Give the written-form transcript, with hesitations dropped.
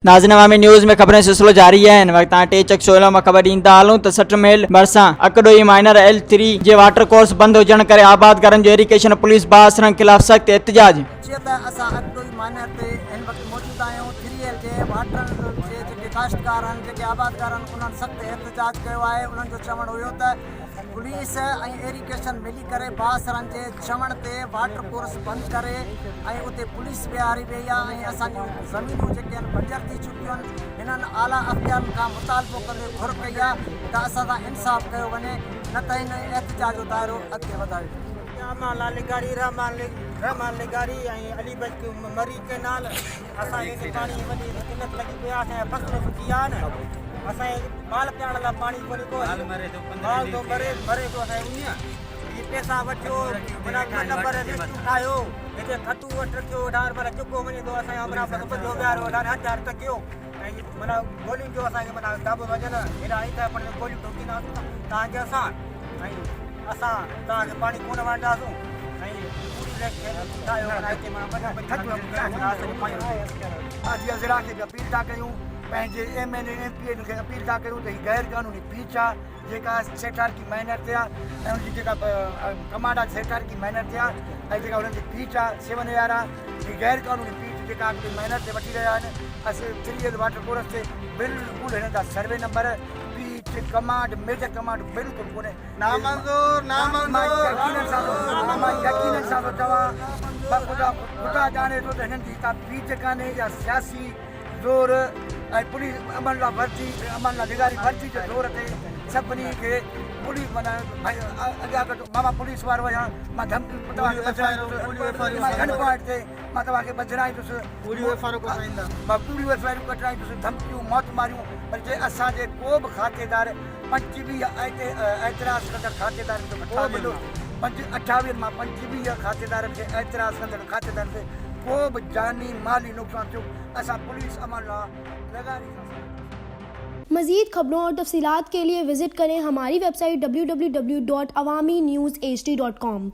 नाज़रीन अवामी न्यूज़ में खबरें सिलसिलो जारी है। वक्त टे चकशोला में खबर ॾींदा हलूं त सट मेल भरिसां अकडोई माइनर L3 जे वाटर कोर्स बंद हुजण करे आबाद करनि जो इरिगेशन पुलिस बासरनि खिलाफ़ सख्त एहतजाज। जीअं त असां अकडोई माइनर ते हिन वक़्तु मौजूदु आहियूं। 3L जे वाटर जे जेके काश्तकार आहिनि, जेके आबादकार आहिनि, उन्हनि सख़्तु एहतजाज कयो आहे। उन्हनि जो चवणु हुयो त पुलिस ऐं इरिगेशन मिली करे बासरनि जे चवण ते वाटर कोर्स बंदि करे ऐं उते पुलिस बीहारी वई आहे ऐं असांजूं ज़मीनूं जेके आहिनि बंजर थी चुकियूं आहिनि। हिननि आला अख़्तियारनि खां मुतालबो कंदे घुर कई आहे त असां सां इंसाफ़ कयो वञे, न त हिन एहतजाज जो दाइरो अॻिते वधायो। रहमान लिगारी ऐं अलीबज मरी के नाल असांखे पाणी वॾी किल्लत लॻी पई आहे। असांजा फ़सुल सुकी विया आहिनि। असांजे माल पीअण लाइ पाणी कोन्हे को, माल थो मरे थो। असांजे उन पैसा वठियो, माना नंबर लिस्ट ठाहियो, हिते खटू वटि रखियो, माना चुको वञे थो। असांजा बराबरि ॿधो विहारियो, हज़ार टकियो ऐं माना गोलियुनि जो असांखे माना दाबो वञनि हेॾा ईंदा पर गोलियूं ठोकींदासीं तव्हांखे असां ऐं असां तव्हांखे पाणी कोन वणंदासीं ऐं ज़रा खे अपील था कयूं, पंहिंजे MLA MP खे अपील था कयूं त हीअ गैर कानूनी पीच आहे जेका सेक्टर की माइनर ते आहे ऐं उनजी जेका कमांड आहे सेक्टर की माइनर ते आहे ऐं जेका उन्हनि जी पीच आहे 7000 आहे। हीअ गैर कानूनी पीच जेका माइनर ते वठी रहिया आहिनि। असां 3L वाटर कोर्स ते बिल्कुलु हिननि जा सर्वे नंबर पीच कमांड मेजर कमांड बिल्कुलु कोन्हे। यकीननि सां थो चवां ख़ुदा ॼाणे थो त हिननि जी का पीच कान्हे या सियासी ज़ोर ऐं पुलिस अमन लाइ भर्ती भर्ती जे ज़ोर ते सभिनी खे पुलिस माना अॻियां कढो। मां पुलिस वारो आहियां, मां धमकी पॉइंट ते मां तव्हांखे ॿधाईंदुसि, मां पूरियूं FIR कढाईंदुसि, धमकियूं मौत मारियूं। पर जे असांजे को बि खातेदार 25 एतिराज़ कंदड़ खातेदार 28 मां 25 खातेदारनि खे एतिराज़ कंदड़ खातेदारनि खे को बि जानी माली नुक़सान थियो, असां पुलिस अमल लाइ लगानी। मज़ीद खबरों और तफसीलात के लिए विजिट करें हमारी वेबसाइट www.awamiNewsHD.com।